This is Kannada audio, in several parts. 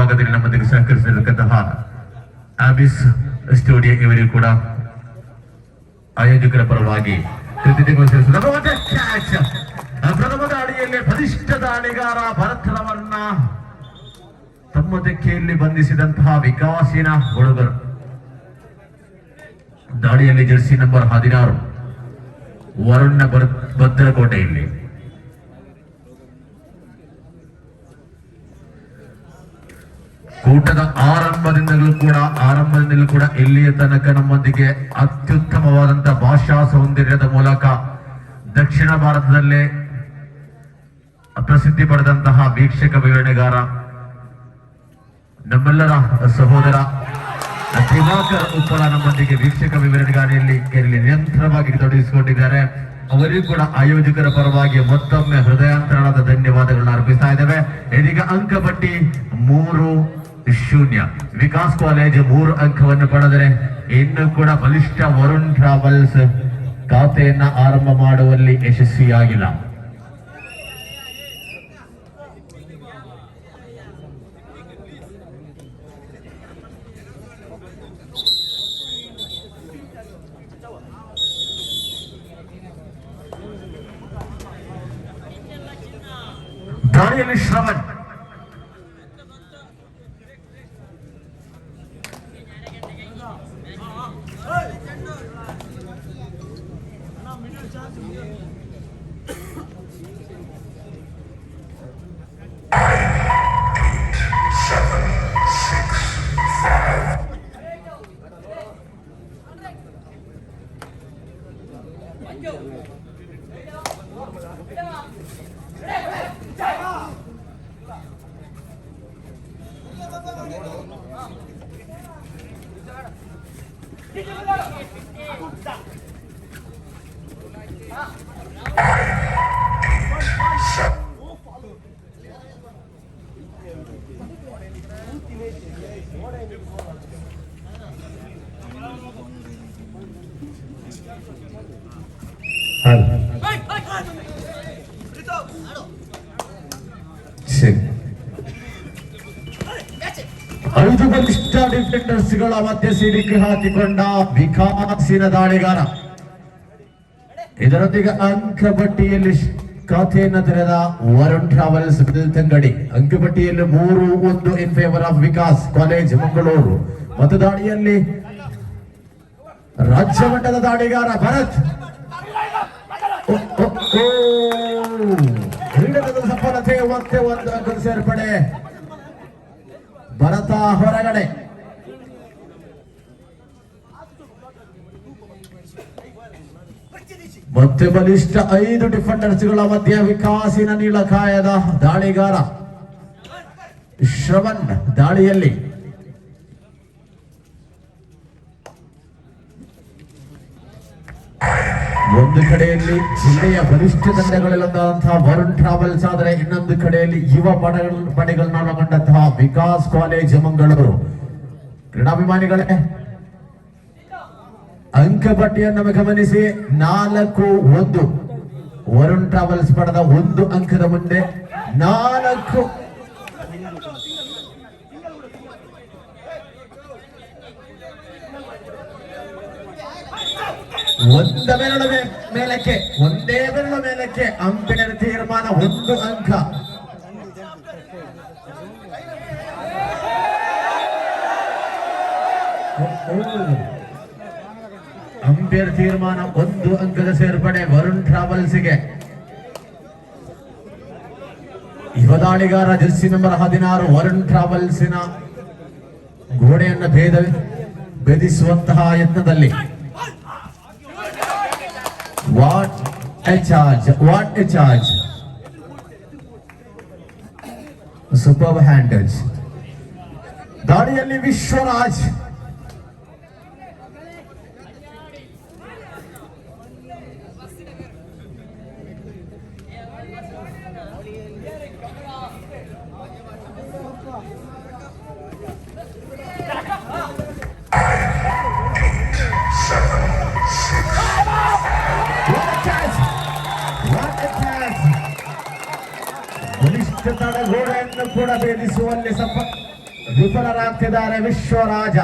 ಭಾಗದಲ್ಲಿ ನಮ್ಮೊಂದಿಗೆ ಸಹಕರಿಸಿರತಕ್ಕಂತಹ ಆಬಿಸ್ ಸ್ಟುಡಿಯೋ ಇವರಿಗೂ ಕೂಡ ಆಯೋಜಕರ ಪರವಾಗಿ ಪ್ರಥಮ ದಾಳಿಯಲ್ಲಿ ಬಲಿಷ್ಠ ದಾಳಿಗಾರ ಭರತರವನ್ನ ತಮ್ಮ ತೆಕ್ಕೆಯಲ್ಲಿ ಬಂಧಿಸಿದಂತಹ ವಿಕಾಸಿನ ಹುಡುಗರು. ದಾಳಿಯಲ್ಲಿ ಜರ್ಸಿ ನಂಬರ್ 16 ವರುಣ ಭದ್ರಕೋಟೆಯಲ್ಲಿ ಕೂಟದ ಆರಂಭದಿಂದಲೂ ಕೂಡ ಇಲ್ಲಿಯ ತನಕ ನಮ್ಮೊಂದಿಗೆ ಅತ್ಯುತ್ತಮವಾದಂತಹ ಭಾಷಾ ಸೌಂದರ್ಯದ ಮೂಲಕ ದಕ್ಷಿಣ ಭಾರತದಲ್ಲೇ ಪ್ರಸಿದ್ಧಿ ಪಡೆದಂತಹ ವೀಕ್ಷಕ ವಿವರಣೆಗಾರ ನಮ್ಮೆಲ್ಲರ ಸಹೋದರ ದಿವಾಕರ್ ಉಪ್ಪಳ ನಮ್ಮೊಂದಿಗೆ ವೀಕ್ಷಕ ವಿವರಣೆಗಾರಿಯಲ್ಲಿ ನಿರಂತರವಾಗಿ ತೊಡಗಿಸಿಕೊಂಡಿದ್ದಾರೆ. ಅವರಿಗೂ ಕೂಡ ಆಯೋಜಕರ ಪರವಾಗಿ ಮತ್ತೊಮ್ಮೆ ಹೃದಯಾಂತರಣದ ಧನ್ಯವಾದಗಳನ್ನ ಅರ್ಪಿಸ್ತಾ ಇದ್ದೇವೆ. ಇದೀಗ ಅಂಕಪಟ್ಟಿ 3-0 ವಿಕಾಸ್ ಕಾಲೇಜ್ 3 ಅಂಕವನ್ನು ಪಡೆದರೆ ಇನ್ನು ಕೂಡ ಬಲಿಷ್ಠ ವರುಣ್ ಟ್ರಾವೆಲ್ಸ್ ಖಾತೆಯನ್ನ ಆರಂಭ ಮಾಡುವಲ್ಲಿ ಯಶಸ್ವಿಯಾಗಿಲ್ಲ. ದಾಳಿಯಲ್ಲಿ ಶ್ರವಣ್ ಐದು ಬಲಿಷ್ಠ ಡಿಫೆಂಡರ್ಸ್ ಗಳ ಮಧ್ಯೆ ಸಿಡಿಕೆ ಹಾಕಿಕೊಂಡ ವಿಕಾಸಿನ ದಾಳಿಗಾರ. ಇದರೊಂದಿಗೆ ಅಂಕಪಟ್ಟಿಯಲ್ಲಿ ಖಾತೆಯನ್ನು ತೆರೆದ ವರುಣ್ ಟ್ರಾವೆಲ್ಸ್ ಬೆಳ್ತಂಗಡಿ. ಅಂಕಪಟ್ಟಿಯಲ್ಲಿ 3-1 in favour of Vikas college Mangaluru. ಮತ್ತು ದಾಳಿಯಲ್ಲಿ ರಾಜ್ಯ ಮಟ್ಟದ ದಾಳಿಗಾರ ಭರತ್. ಕ್ರೀಡದ ಸಫಲತೆ ಮತ್ತೆ 1 ಅಂಕದ ಸೇರ್ಪಡೆ. ಭರತ ಹೊರಗಡೆ. ಮತ್ತೆ ಬಲಿಷ್ಠ 5 ಡಿಫೆಂಡರ್ಸ್ ಗಳ ಮಧ್ಯೆ ವಿಕಾಸಿನ ನೀಳಕಾಯದ ದಾಳಿಗಾರ ಶ್ರವಣ್ ದಾಳಿಯಲ್ಲಿ ಒಂದು ಕಡೆಯಲ್ಲಿ ಜಿಲ್ಲೆಯ ಬಲಿಷ್ಠ ತಂಡಗಳಲ್ಲಂತಹ ವರುಣ್ ಟ್ರಾವೆಲ್ಸ್ ಆದರೆ ಇನ್ನೊಂದು ಕಡೆಯಲ್ಲಿ ಯುವ ಪಡೆಗಳನ್ನ ಒಳಗೊಂಡಂತಹ ವಿಕಾಸ್ ಕಾಲೇಜ್ ಮಂಗಳೂರು. ಕ್ರೀಡಾಭಿಮಾನಿಗಳೇ, ಅಂಕಪಟ್ಟಿಯನ್ನು ಗಮನಿಸಿ. 4-1 ವರುಣ್ ಟ್ರಾವೆಲ್ಸ್ ಪಡೆದ 1 ಅಂಕದ ಮುಂದೆ 4 ಒಂದೇ ಬೆರಳು ಮೇಲಕ್ಕೆ ಅಂಪಿನ ತೀರ್ಮಾನ 1 ಅಂಕ. ಅಂಪೈರ್ ತೀರ್ಮಾನ 1 ಅಂಕದ ಸೇರ್ಪಡೆ ವರುಣ್ ಟ್ರಾವೆಲ್ಸ್ಗೆ. ಯುವ ದಾಳಿಗಾರ ಜರ್ಸಿ ನಂಬರ್ 16 ವರುಣ್ ಟ್ರಾವೆಲ್ಸಿನ ಗೋಡೆಯನ್ನು ಭೇದಿಸುವಂತಹ ಯತ್ನದಲ್ಲಿ. What a charge! What a charge! Superb handles. ದಾಳಿಯಲ್ಲಿ ವಿಶ್ವರಾಜ್. ತಡೆಗೋಡೆಯನ್ನು ಕೂಡ ಭೇದಿಸುವಲ್ಲಿ ವಿಫಲರಾಗ್ತಿದ್ದಾರೆ ವಿಶ್ವರಾಜ.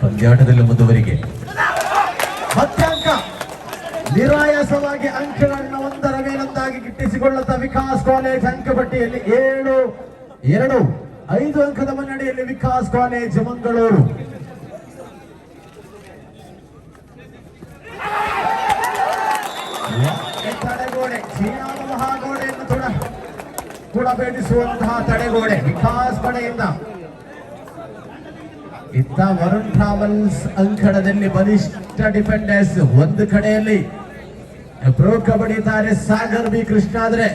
ಪಂದ್ಯಾಟದಲ್ಲಿ ಮುಂದುವರಿಕೆ ಮಧ್ಯಾಂಕ ನಿರಾಯಾಸವಾಗಿ ಅಂಕಗಳನ್ನು ಒಂದರ ಮೇಲೊಂದಾಗಿ ಗಿಟ್ಟಿಸಿಕೊಳ್ಳುತ್ತಾ ವಿಕಾಸ್ ಕಾಲೇಜ್ ಅಂಕಪಟ್ಟಿಯಲ್ಲಿ 7-2 5 ಅಂಕದ ಮುನ್ನಡೆಯಲ್ಲಿ ವಿಕಾಸ್ ಕಾಲೇಜ್ ಮಂಗಳೂರು. ತಡೆಗೋಡೆ ಚೀನಾದ ಮಹಾಗೋಡೆಯನ್ನು ಕೂಡ ಭೇಟಿಸುವಂತಹ ತಡೆಗೋಡೆ ವಿಕಾಸ್ ಪಡೆಯಿಂದ. ಇತ್ತ ವರುಣ್ ಟ್ರಾವೆಲ್ಸ್ ಅಂಕಣದಲ್ಲಿ ಬಲಿಷ್ಠ ಡಿಫೆಂಡರ್ಸ್. ಒಂದು ಕಡೆಯಲ್ಲಿ ಪ್ರೋ ಕಬಡ್ಡಿ ತಾರೆ ಸಾಗರ್ ಬಿ ಕೃಷ್ಣ ಆದ್ರೆ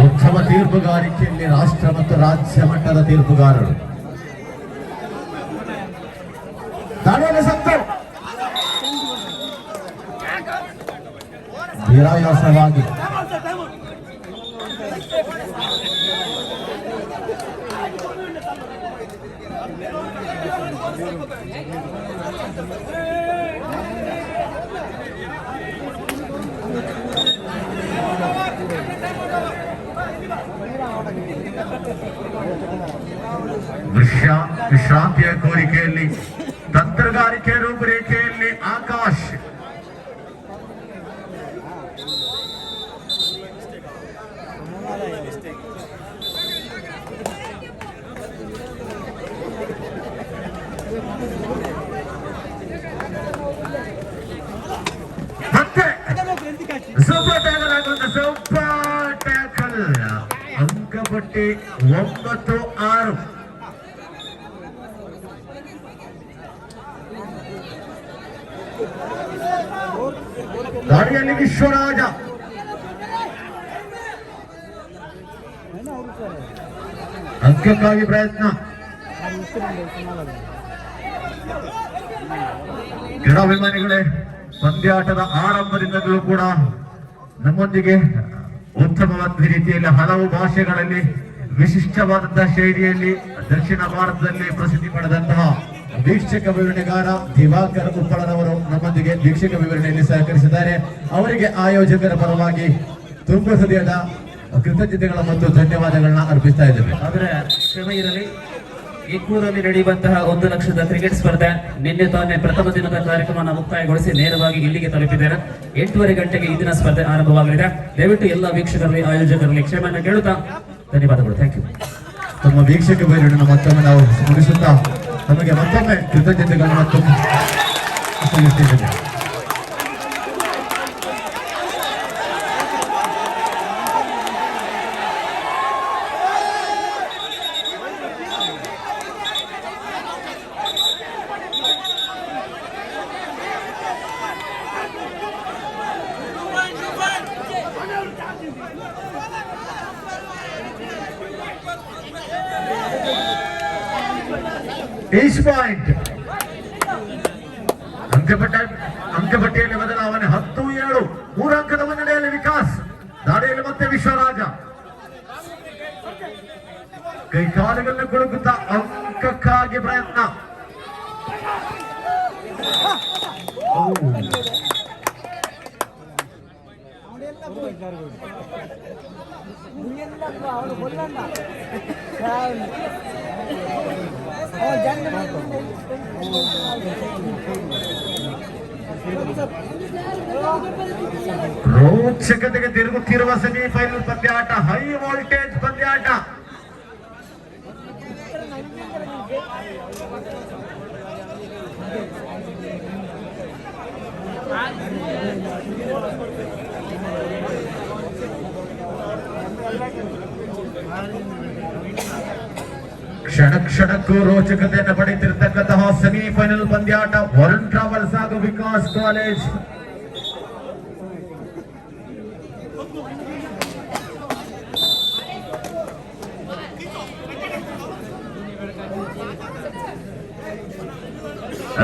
ಉತ್ತಮ ತೀರ್ಪುಗಾರಿಕೆಯಲ್ಲಿ ರಾಷ್ಟ್ರ ಮತ್ತು ರಾಜ್ಯ ಮಟ್ಟದ ತೀರ್ಪುಗಾರರು. ದಾಳಿಯಲ್ಲಿ ಸತ್ತು ನಿರಾಯಾಸವಾಗಿ ವಿಶ್ರಾಂತಿಯ ಕೋರಿಕೆಯಲ್ಲಿ ತಂತ್ರಗಾರಿಕೆ ರೂಪುರೇಖೆಯಲ್ಲಿ ಆಕಾಶ್. ಮತ್ತೆ ಸೂಪರ್ ಟ್ಯಾಕಲ್ ಆಗುವಂತ ಸೂಪರ್ ಟ್ಯಾಕಲ್. ಅಂಕಪಟ್ಟಿ 9-6. ದಾಳಿಯಲ್ಲಿ ವಿಶ್ವರಾಜ ಅಂಕಕ್ಕಾಗಿ ಪ್ರಯತ್ನ. ಕ್ರೀಡಾಭಿಮಾನಿಗಳೇ, ಪಂದ್ಯಾಟದ ಆರಂಭದಿಂದಲೂ ಕೂಡ ನಮ್ಮೊಂದಿಗೆ ಉತ್ತಮವಾದ ರೀತಿಯಲ್ಲಿ ಹಲವು ಭಾಷೆಗಳಲ್ಲಿ ವಿಶಿಷ್ಟವಾದಂತಹ ಶೈಲಿಯಲ್ಲಿ ದಕ್ಷಿಣ ಭಾರತದಲ್ಲಿ ಪ್ರಸಿದ್ಧಿ ಪಡೆದಂತಹ ವೀಕ್ಷಕ ವಿವರಣೆಗಾರ ದಿವಾಕರ್ ಉಪ್ಪಳರವರು ನಮ್ಮೊಂದಿಗೆ ವೀಕ್ಷಕ ವಿವರಣೆಯಲ್ಲಿ ಸಹಕರಿಸಿದ್ದಾರೆ. ಅವರಿಗೆ ಆಯೋಜಕರ ಪರವಾಗಿ ತುಂಬ ಹೃದಯದ ಕೃತಜ್ಞತೆಗಳ ಮತ್ತು ಧನ್ಯವಾದಗಳನ್ನ ಅರ್ಪಿಸ್ತಾ ಇದ್ದೇವೆ. ಆದರೆ ಕ್ಷಮೆ ಇರಲಿ, ಇಕ್ಕೂರಲ್ಲಿ ನಡೆಯುವಂತಹ 1 ಲಕ್ಷದ ಕ್ರಿಕೆಟ್ ಸ್ಪರ್ಧೆ ನಿನ್ನೆ ತಾನೇ ಪ್ರಥಮ ದಿನದ ಕಾರ್ಯಕ್ರಮ ಮುಕ್ತಾಯಗೊಳಿಸಿ ನೇರವಾಗಿ ಇಲ್ಲಿಗೆ ತಲುಪಿದ್ದಾರೆ. 8:30 ಗಂಟೆಗೆ ಈ ದಿನ ಸ್ಪರ್ಧೆ ಆರಂಭವಾಗಲಿದೆ. ದಯವಿಟ್ಟು ಎಲ್ಲ ವೀಕ್ಷಕರಲ್ಲಿ ಆಯೋಜಕರಲ್ಲಿ ಕ್ಷಮೆಯನ್ನು ಕೇಳುತ್ತಾ ಧನ್ಯವಾದಗಳು. Thank you. ತಮ್ಮ ವೀಕ್ಷಕ ವಿವರಣೆಯನ್ನು ಮತ್ತೊಮ್ಮೆ ನಾವು ಮುಗಿಸುತ್ತಾ ನಮಗೆ ಮತ್ತೊಮ್ಮೆ ಕೃತಜ್ಞತೆಗಳನ್ನು ಮತ್ತೊಮ್ಮೆ ಸಲ್ಲಿಸುತ್ತಿದ್ದೇವೆ. East point. ಅಂಕಪಟ್ಟಿಯಲ್ಲಿ ಬದಲಾವಣೆ 10-7. 3 ಅಂಕದ ಮುನ್ನಡೆಯಲ್ಲಿ ವಿಕಾಸ್. ದಾಳಿಯಲ್ಲಿ ಮತ್ತೆ ವಿಶ್ವರಾಜ ಕೈಕಾಲುಗಳನ್ನು ಕುಡುಕುತ್ತಾ ಅಂಕಕ್ಕಾಗಿ ಪ್ರಯತ್ನ. ರೋಚಕತೆಗೆ ತಿರುಗುತ್ತಿರುವ ಸೆಮಿಫೈನಲ್ ಪಂದ್ಯಾಟ, ಹೈ ವೋಲ್ಟೇಜ್ ಪಂದ್ಯಾಟ. ಕ್ಷಣಕ್ಕೂ ರೋಚಕತೆಯನ್ನು ಪಡೆಯುತ್ತಿರತಕ್ಕಂತಹ ಸೆಮಿಫೈನಲ್ ಪಂದ್ಯಾಟ ವರುಣ್ ಟ್ರಾವೆಲ್ಸ್ ಹಾಗೂ ವಿಕಾಸ್ ಕಾಲೇಜ್.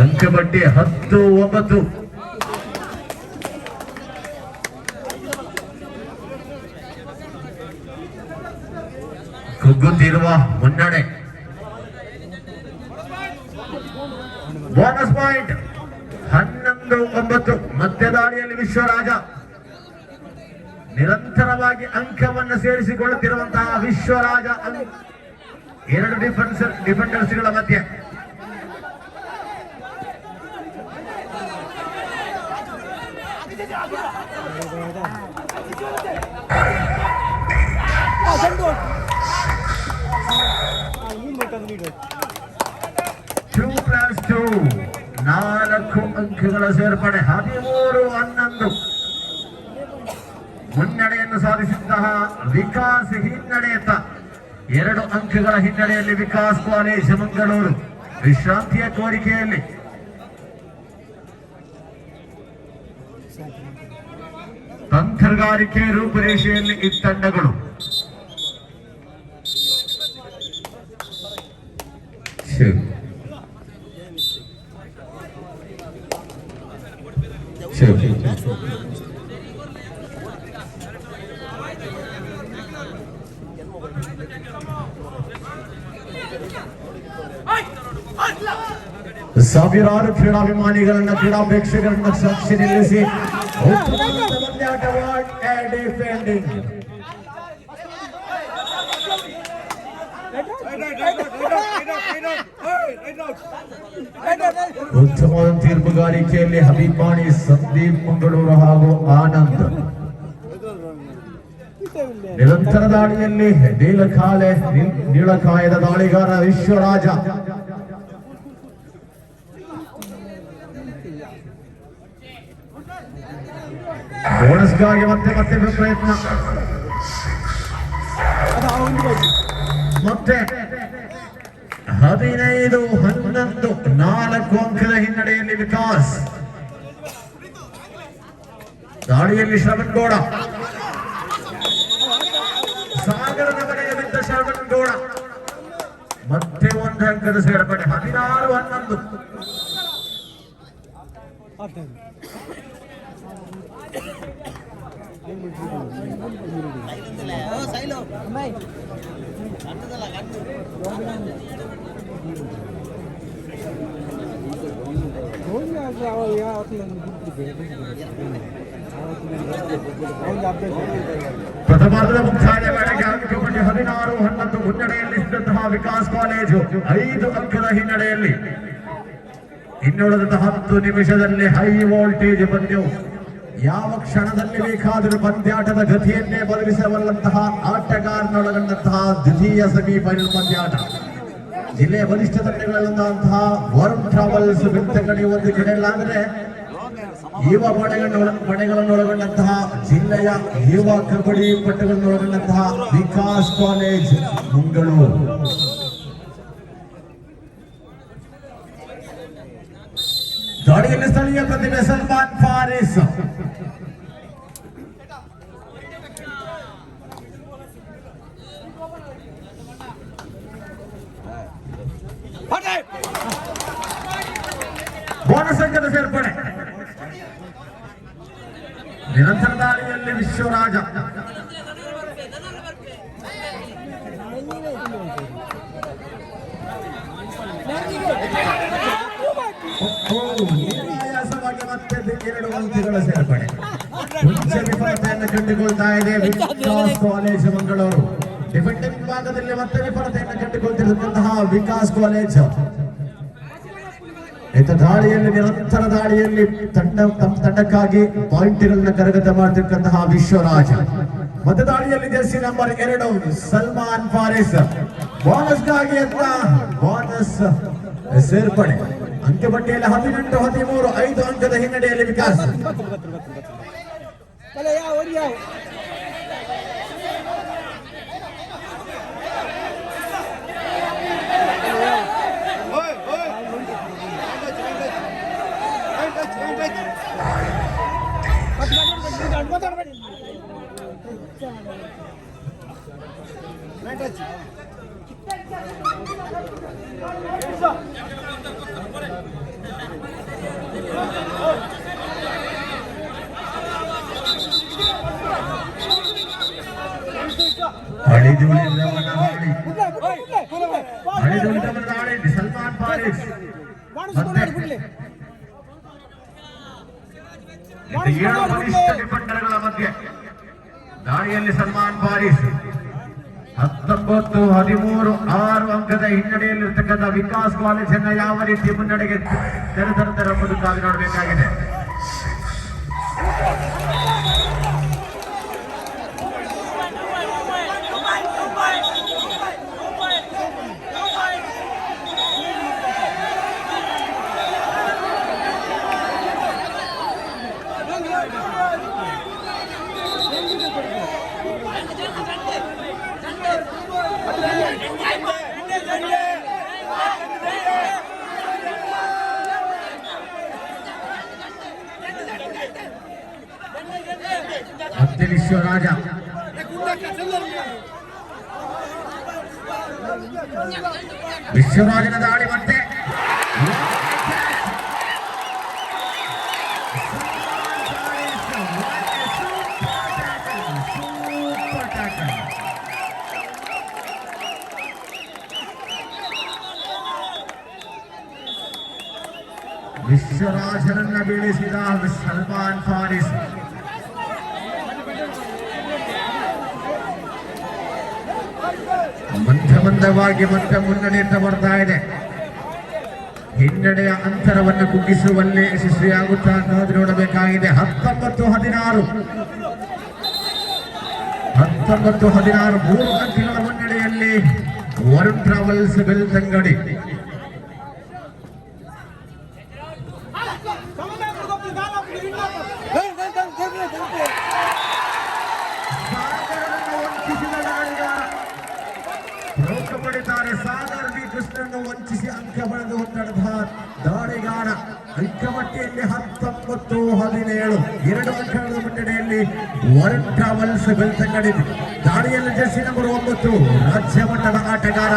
ಅಂಕಪಟ್ಟಿ 10-9. ಕುಗ್ಗುತ್ತಿರುವ ಮುನ್ನಡೆ. Bonus point 11-9. ಮತ್ತೆ ದಾಳಿಯಲ್ಲಿ ವಿಶ್ವರಾಜ. ನಿರಂತರವಾಗಿ ಅಂಕವನ್ನು ಸೇರಿಸಿಕೊಳ್ಳುತ್ತಿರುವಂತಹ ವಿಶ್ವರಾಜ 2 ಡಿಫೆಂಡರ್ಸ್ಗಳ ಮಧ್ಯೆ. ನಾಲ್ಕು ಅಂಕಗಳ ಸೇರ್ಪಡೆ 13-11. ಮುನ್ನಡೆಯನ್ನು ಸಾಧಿಸಿದಂತಹ ವಿಕಾಸ್ ಹಿನ್ನಡೆಯತ್ತ 2 ಅಂಕಗಳ ಹಿನ್ನಡೆಯಲ್ಲಿ ವಿಕಾಸ್ ಕಾಲೇಜ್ ಮಂಗಳೂರು ವಿಶ್ರಾಂತಿಯ ಕೋರಿಕೆಯಲ್ಲಿ. ತಂತ್ರಗಾರಿಕೆ ರೂಪುರೇಷೆಯಲ್ಲಿ ಈ ತಂಡಗಳು. ಸಾವಿರಾರು ಕ್ರೀಡಾಭಿಮಾನಿಗಳನ್ನ, ಕ್ರೀಡಾಪೇಕ್ಷಕರನ್ನ ಸಾಕ್ಷಿ ನಿಲ್ಲಿಸಿ ಉತ್ತಮ ತೀರ್ಪುಗಾರಿಕೆಯಲ್ಲಿ ಹಬೀಬಾಣಿ, ಸಂದೀಪ್ ಮಂಗಳೂರು ಹಾಗೂ ಆನಂದ್. ನಿರಂತರ ದಾಳಿಯಲ್ಲಿ ನೀಳಕಾಯದ ದಾಳಿಗಾರ ವಿಶ್ವರಾಜ. ಬೋನಸ್ಗಾಗಿ ಮತ್ತೆ ಪ್ರಯತ್ನ. ಮತ್ತೆ 15-11. 4 ಅಂಕದ ಹಿನ್ನಡೆಯಲ್ಲಿ ವಿಕಾಸ್. ದಾಳಿಯಲ್ಲಿ ಶ್ರವಣ್ ಗೌಡ. ಸಾಗರದ ಬರೆಯ ಬಿದ್ದ ಶ್ರವಣ್ ಗೌಡ. ಮತ್ತೆ 1 ಅಂಕದ ಸೇರ್ಪಡೆ 16-11. ಪ್ರಥಮಾರ್ಧದ ಮುಕ್ತಾಯ ವೇಳೆಗೆ ಅಂಕಪಟ್ಟಿ 16-11 ಮುನ್ನಡೆಯಲ್ಲಿದ್ದಂತಹ ವಿಕಾಸ್ ಕಾಲೇಜು 5 ಅಂಕದ ಹಿನ್ನಡೆಯಲ್ಲಿ. ಇನ್ನುಳಿದಂತಹ 10 ನಿಮಿಷದಲ್ಲಿ ಹೈ ವೋಲ್ಟೇಜ್ ಪಂದ್ಯವು ಯಾವ ಕ್ಷಣದಲ್ಲಿ ಬೇಕಾದರೂ ಪಂದ್ಯಾಟದ ಗತಿಯನ್ನೇ ಬದಲಿಸಬಲ್ಲಂತಹ ಆಟಗಾರನೊಳಗೊಂಡಂತಹ ದ್ವಿತೀಯ ಸೆಮಿಫೈನಲ್ ಪಂದ್ಯಾಟ. ಜಿಲ್ಲೆಯ ಬಲಿಷ್ಠ ತಂಡಗಳಲ್ಲಂತಹ ವರುಣ್ ಟ್ರಾವೆಲ್ಸ್ ಬೆಳ್ತಂಗಡಿ ಒಂದು ಕಡೆಯಲ್ಲಾದರೆ, ಯುವ ಪಡೆಗಳನ್ನೊಳಗೊಂಡಂತಹ ಜಿಲ್ಲೆಯ ಯುವ ಕಬಡ್ಡಿ ಪಟ್ಟಗಳನ್ನೊಳಗೊಂಡಂತಹ ವಿಕಾಸ್ ಕಾಲೇಜ್ ಮಂಗಳೂರು. ದಾಳಿಯಲ್ಲಿ ಸ್ಥಳೀಯ ಪ್ರತಿಭೆ ಸಲ್ಮಾನ್ ಫಾರಿಸ್. ಬೋನಸ್ ಅಂಕದ ಸೇರ್ಪಡೆ. ನಿರಂತರ ದಾಳಿಯಲ್ಲಿ ವಿಶ್ವರಾಜ. ಆಯಾಸವಾಗಿ ಮತ್ತೆ 2 ಅಂಕಗಳ ಸೇರ್ಪಡೆ. ಉಚ್ಚ ವಿಫಲತೆಯನ್ನು ಕಂಡುಕೊಳ್ತಾ ಇದೆ ವಿಕಾಸ್ ಕಾಲೇಜ್ ಮಂಗಳೂರು. ಡಿಫೆಂಡಿಂಗ್ ವಿಭಾಗದಲ್ಲಿ ಮತ್ತೆ ವಿಫಲತೆಯನ್ನು ಕಂಡುಕೊಳ್ತಿರತಕ್ಕಂತಹ ವಿಕಾಸ್ ಕಾಲೇಜ್. ದಾಳಿಯಲ್ಲಿ ನಿರಂತರ ದಾಳಿಯಲ್ಲಿ ತಂಡಕ್ಕಾಗಿ ಪಾಯಿಂಟ್ಗಳನ್ನ ಕರಗತ ಮಾಡತಕ್ಕಂತಹ ವಿಶ್ವರಾಜ. ಮತ್ತೆ ದಾಳಿಯಲ್ಲಿ ಜರ್ಸಿ ನಂಬರ್ 2 ಸಲ್ಮಾನ್ ಫಾರಿಸ್. ಬೋನಸ್ಗಾಗಿ ಅಂತ ಬೋನಸ್ ಸೇರ್ಪಡೆ. ಅಂಕಪಟ್ಟಿಯಲ್ಲಿ 18-13 5 ಅಂಕದ ಹಿನ್ನಡೆಯಲ್ಲಿ ವಿಕಾಸ್. ಸಲ್ಮಾನ್ ಫಾರಿಸ್ 7 ಬಲಿಷ್ಠ ಡಿಫೆಂಡರ್ಗಳ ಮಧ್ಯೆ ದಾಳಿಯಲ್ಲಿ ಸಲ್ಮಾನ್ ಫಾರಿಸ್ 19-13 6 ಅಂಕದ ಹಿನ್ನಡೆಯಲ್ಲಿರ್ತಕ್ಕಂಥ ವಿಕಾಸ್ ಕಾಲೇಜ್ ಅನ್ನ ಯಾವ ರೀತಿ ಮುನ್ನಡೆಗೆ ತೆರೆದರೆಂಬುದು ಕಾದು ನೋಡಬೇಕಾಗಿದೆ. ಮತ್ತೆ ವಿಶ್ವರಾಜ ವಿಶ್ವರಾಜನ ದಾಳಿ ಮತ್ತೆ ವಿಶ್ವರಾಜನನ್ನ ಬೀಳಿಸಿದ ಸಲ್ಮಾನ್ ಫಾರಿಸ್. ಮಂದವಾಗಿ ಮತ್ತೆ ಮುನ್ನಡೆಯುತ್ತಾ ಬರ್ತಾ ಇದೆ. ಹಿನ್ನಡೆಯ ಅಂತರವನ್ನು ಕುಗ್ಗಿಸುವಲ್ಲಿ ಯಶಸ್ವಿಯಾಗುತ್ತಾ ಕಾದು ನೋಡಬೇಕಾಗಿದೆ. 19-16 3 ಅಂಕಗಳ ಮುನ್ನಡೆಯಲ್ಲಿ ವರುಣ್ ಟ್ರಾವೆಲ್ಸ್ ಬೆಳ್ತಂಗಡಿ. ಸಾಗರ್ ವಿ ಕೃಷ್ಣನ್ನು ವಂಚಿಸಿ ಅಂಕ ಪಡೆದು ಹೊಂದಡದ ದಾಳಿಗಾರ. ಅಂಕಪಟ್ಟಿಯಲ್ಲಿ 19-17 2 ಅಂಕಗಳ ಮುನ್ನಡೆಯಲ್ಲಿ ವರುಣ್ ಟ್ರಾವೆಲ್ಸ್ ಬೆಳ್ತಂಗಡಿ. ದಾಳಿಯಲ್ಲಿ ಜರ್ಸಿ ನಂಬರ್ 9 ರಾಜ್ಯ ಮಟ್ಟದ ಆಟಗಾರ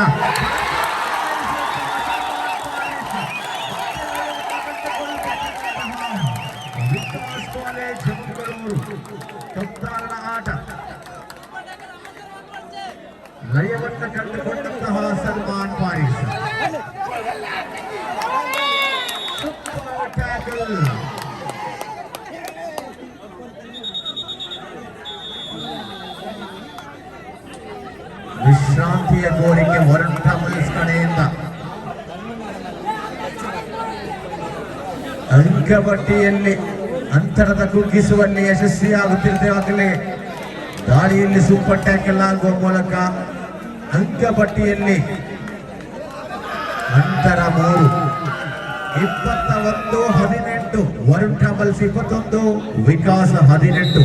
ವಿಕಾಸ್ ಕಾಲೇಜ್ ಮಂಗಳೂರು. ಕಪ್ತಾರನ ಆಟ ಲಯವನ್ನು ಕಂಡುಕೊಂಡಂತಹ ಸಲ್ಮಾನ್ ಫಾರಿಸ್. ವಿಶ್ರಾಂತಿಯ ಕೋರಿಕೆ ವರುಣ್ ಟ್ರಾವೆಲ್ಸ್ ಕಡೆಯಿಂದ. ಅಂಕಪಟ್ಟಿಯಲ್ಲಿ ಅಂತರದ ಕುಗ್ಗಿಸುವಲ್ಲಿ ಯಶಸ್ವಿಯಾಗುತ್ತಿರುವಾಗಲೇ ದಾಳಿಯಲ್ಲಿ ಸೂಪರ್ ಟ್ಯಾಕಲ್ ಆಗುವ ಮೂಲಕ ಅಂಕಪಟ್ಟಿಯಲ್ಲಿ ಅಂತರ 3 21-18 ವರುಣ್ ಟ್ರಾವೆಲ್ಸ್ 21 ವಿಕಾಸ್ 18.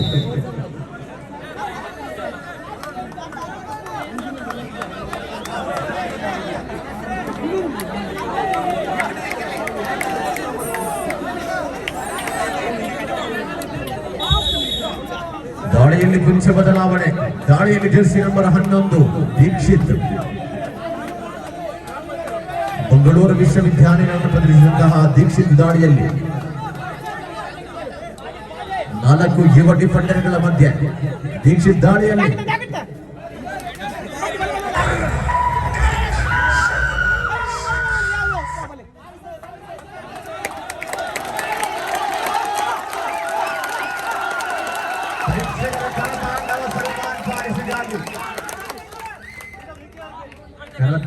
ದಾಳಿಯಲ್ಲಿ ಕೊಂಚ ಬದಲಾವಣೆ. ದಾಳಿಯಲ್ಲಿ ಜರ್ಸಿ ನಂಬರ್ 11 ದೀಕ್ಷಿತ್. ಮಂಗಳೂರು ವಿಶ್ವವಿದ್ಯಾಲಯವನ್ನು ಪ್ರದರ್ಶಿಸಿದಂತಹ ದೀಕ್ಷಿತ್ ದಾಳಿಯಲ್ಲಿ 4 ಯುವ ಡಿಫೆಂಡರ್ಗಳ ಮಧ್ಯೆ ದೀಕ್ಷಿತ್ ದಾಳಿಯಲ್ಲಿ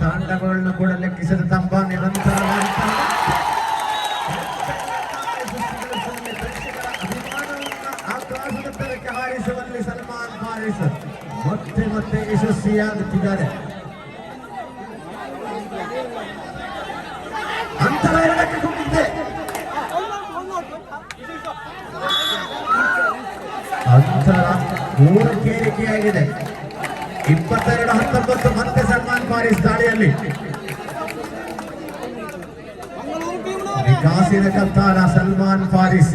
ತಾಂಡವಗಳನ್ನು ಕೂಡ ಲೆಕ್ಕಿಸದ ತಂಬ ನಿರಂತರ ಆಕಾಶದತ್ತರಕ್ಕೆ ಹಾರಿಸುವಲ್ಲಿ ಸಲ್ಮಾನ್ ಫಾರಿಸ್ ಮತ್ತೆ ಮತ್ತೆ ಯಶಸ್ವಿಯಾಗುತ್ತಿದ್ದಾರೆ. ಅಂತರ 2ಕ್ಕೆ ಕುಗ್ಗಿದೆ. ಅಂತರ 3ಕ್ಕೆ ಏರಿಕೆಯಾಗಿದೆ. 22-19 ಮತ್ತೆ ಸಲ್ಮಾನ್ ಫಾರಿಸ್ ದಾಳಿಯಲ್ಲಿ ವಿಕಾಸಿನ ಕಪ್ತಾನ ಸಲ್ಮಾನ್ ಫಾರಿಸ್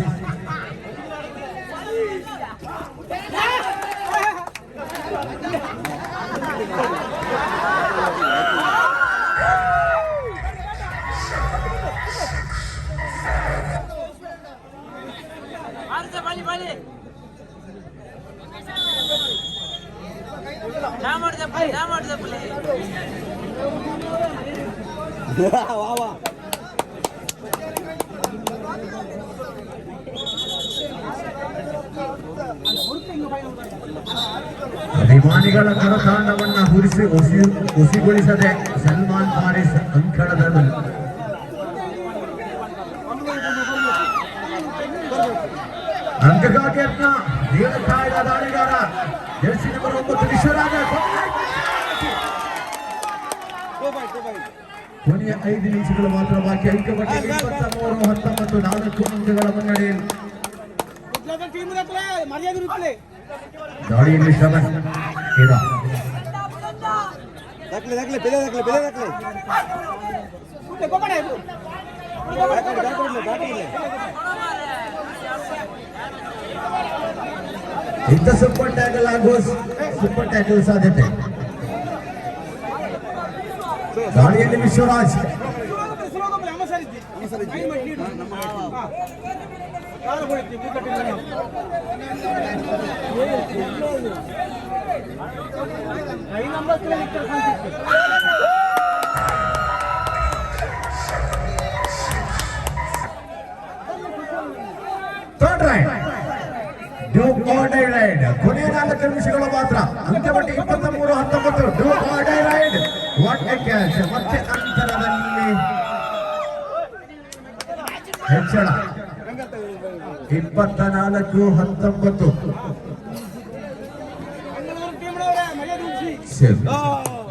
ಅಭಿಮಾನಿಗಳ ಕರತಾಂಡವನ್ನ ಹುಸಿಗೊಳಿಸದೆ ಸಲ್ಮಾನ್ ಫಾರಿಸ್ ಅಂಕಣದಲ್ಲಿ ಅಂಕಗಾಗಿ ಯತ್ನ ನೀಡುತ್ತಾ ಇದ್ದ ದಾಳಿಗಾರ ಜರ್ಸಿ ನಂಬರ್ 9 ವಿಶ್ವರಾಜ. ಕೊನೆಯ 5 ನಿಮಿಷಗಳು ಮಾತ್ರ ಬಾಕಿ. ಅಂಕಪಟ್ಟಿ 23-19 4 ಅಂಕಗಳ ಮುನ್ನಡೆಯಲ್ಲಿ ದಾಳಿಯಲ್ಲಿ ಶ್ರವಣ್ ಇಂಥ ಸೂಪರ್ ಟ್ಯಾಕಲ್ ಆಗುವ ಸೂಪರ್ ಟ್ಯಾಕಲ್ ಸಾಧ್ಯತೆ. ದಾಳಿಯಲ್ಲಿ ವಿಶ್ವರಾಜ್ ಕೊನೆಯ 4 ನಿಮಿಷಗಳು ಮಾತ್ರ. ಅಂತ್ಯಪಟ್ಟಿ 23-19 do or die raid. What a catch. ಮತ್ತೆ ಅಂತರದಲ್ಲಿ ಹೆಚ್ಚಳ 24-19.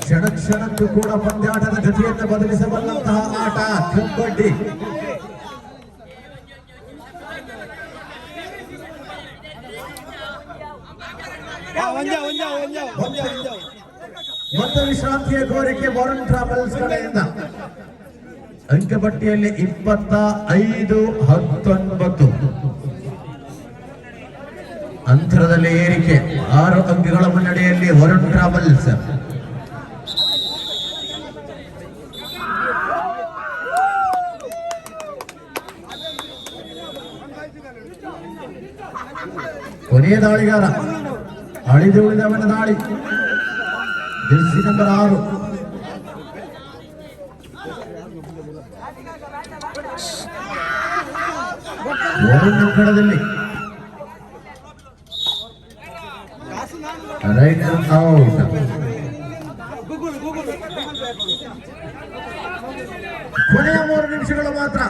ಕ್ಷಣ ಕ್ಷಣಕ್ಕೂ ಕೂಡ ಪಂದ್ಯಾಟದ ಗತಿಯನ್ನು ಬದಲಿಸಬಲ್ಲಂತಹ ಆಟ ಕಬಡ್ಡಿ. ಮತ್ತು ವಿಶ್ರಾಂತಿಯ ಕೋರಿಕೆ ವಾರನ್ ಟ್ರಾವೆಲ್ಸ್ ಕಡೆಯಿಂದ. ಅಂಕಪಟ್ಟಿಯಲ್ಲಿ 25-19 ಅಂತರದಲ್ಲಿ ಏರಿಕೆ. 6 ಅಂಕಗಳ ಮುನ್ನಡೆಯಲ್ಲಿ ವರುಣ್ ಟ್ರಾವೆಲ್ಸ್. ಕೊನೆಯ ದಾಳಿಗಾರ ಅಳಿದು ಉಳಿದವನ ದಾಳಿ ಜೆರ್ಸಿ ನಂಬರ್ 6 ವರುಣ್ ಅಂಕಣದಲ್ಲಿ ರೈಡರ್ ಔಟ್. ಕೊನೆಯ 3 ನಿಮಿಷಗಳು ಮಾತ್ರ.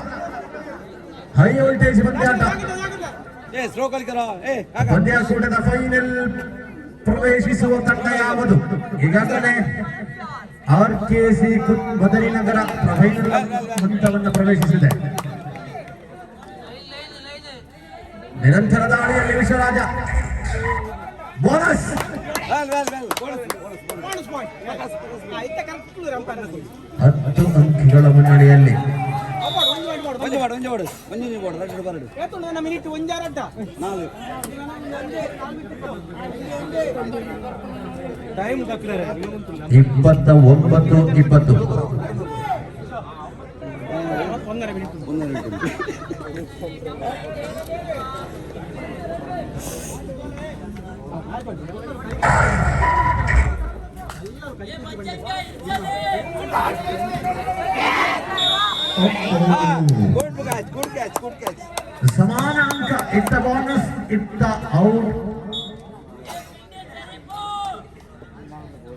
ಹೈ ವೋಲ್ಟೇಜ್ ಪಂದ್ಯಾಟ. ಪಂದ್ಯಾಕೂಟದ ಫೈನಲ್ ಪ್ರವೇಶಿಸುವ ತಂಡ ಯಾವುದು? ಈಗಾಗಲೇ RKC ಬದರಿನಗರ ಫೈನಲ್ ಹಂತವನ್ನು ಪ್ರವೇಶಿಸಿದೆ. ನಿರಂತರ ದಾಳಿಯಲ್ಲಿ ವಿಶ್ವರಾಜ ಬೋನಸ್ 10 ಅಂಕಗಳ ಮುನ್ನಡೆಯಲ್ಲಿ. ಟೈಮ್ 29-20. ಸಮಾನ ಅಂಕ, ಇತ್ತ ಬೋನಸ್, ಇತ್ತ ಔಟ್.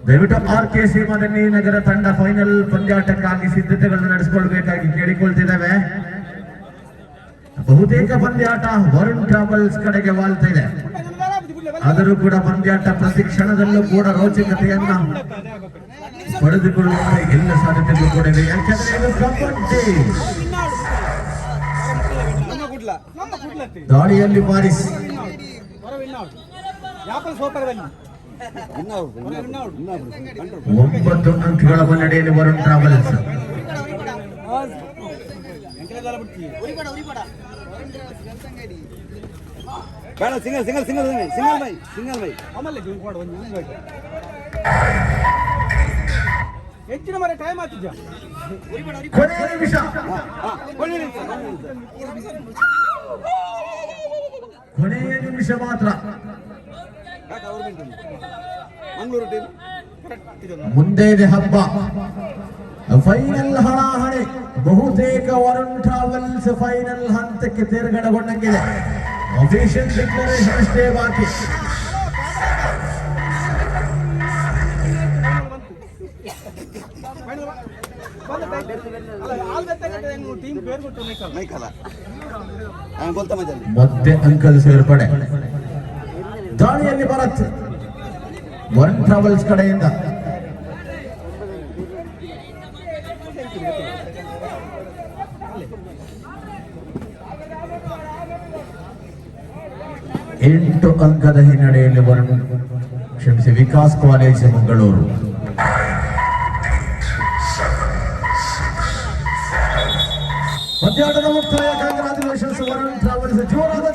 ದಯವಿಟ್ಟು RKC ಮದನಿ ನಗರ ತಂಡ ಫೈನಲ್ ಪಂದ್ಯಾಟಕ್ಕಾಗಿ ಸಿದ್ಧತೆಗಳನ್ನು ನಡೆಸಿಕೊಳ್ಬೇಕಾಗಿ ಕೇಳಿಕೊಳ್ತಿದ್ದೇವೆ. ಬಹುತೇಕ ಪಂದ್ಯಾಟ ವರುಣ್ ಟ್ರಾವೆಲ್ಸ್ ಕಡೆಗೆ ವಾಲ್ತಾ ಇದೆ. ಆದರೂ ಕೂಡ ಪಂದ್ಯಾಟ ಪ್ರತಿ ಕ್ಷಣದಲ್ಲೂ ಕೂಡ ರೋಚಕತೆಯನ್ನ ಪಡೆದುಕೊಳ್ಳುವ ಎಲ್ಲ ಸಾಧ್ಯತೆಗಳು ಕೂಡ ಇದೆ. ಯಾಕೆಂದ್ರೆ ಇದು ಕಬಡ್ಡಿ. ದಾಳಿಯಲ್ಲಿ ಬಾರಿಸ್ 9 ಅಂಕಗಳ ಮುನ್ನಡೆಯಲ್ಲಿ ವರುಣ್ ಟ್ರಾವೆಲ್ಸ್. ಹೆಚ್ಚಿನ ಮರ ಟೈಮ್ ಆಗ್ತಿದ್ಯಾ ಕೊನೆಯ ನಿಮಿಷ, ಕೊನೆಯ ನಿಮಿಷ ಮಾತ್ರ. ಮುಂದೆ ಇದೆ ಹಬ್ಬ, ಫೈನಲ್ ಹಣಾಹಣಿ. ಬಹುತೇಕ ವರುಣ್ ಟ್ರಾವೆಲ್ಸ್ ಫೈನಲ್ ಹಂತಕ್ಕೆ ತೇರ್ಗಡೆಗೊಂಡಂಗಿದೆ. ಅಫಿಷಿಯಲ್ ಡಿಕ್ಲರೇಷನ್ ಅಷ್ಟೇ ಬಾಕಿ. ಮತ್ತೆ ಅಂಕದ ಸೇರ್ಪಡೆ. ದಾಳಿಯಲ್ಲಿ ಭರತ್ ವರುಣ್ ಟ್ರಾವೆಲ್ಸ್ ಕಡೆಯಿಂದ. ಎಂಟು ಅಂಕದ ಹಿನ್ನಡೆಯಲ್ಲಿ ವರುಣ್, ಕ್ಷಮಿಸಿ, ವಿಕಾಸ್ ಕಾಲೇಜ್ ಮಂಗಳೂರು. ಪಂದ್ಯಾಟದ ಮುಕ್ತಾಯ. Congratulations Varun travels. ಜೋರಾದ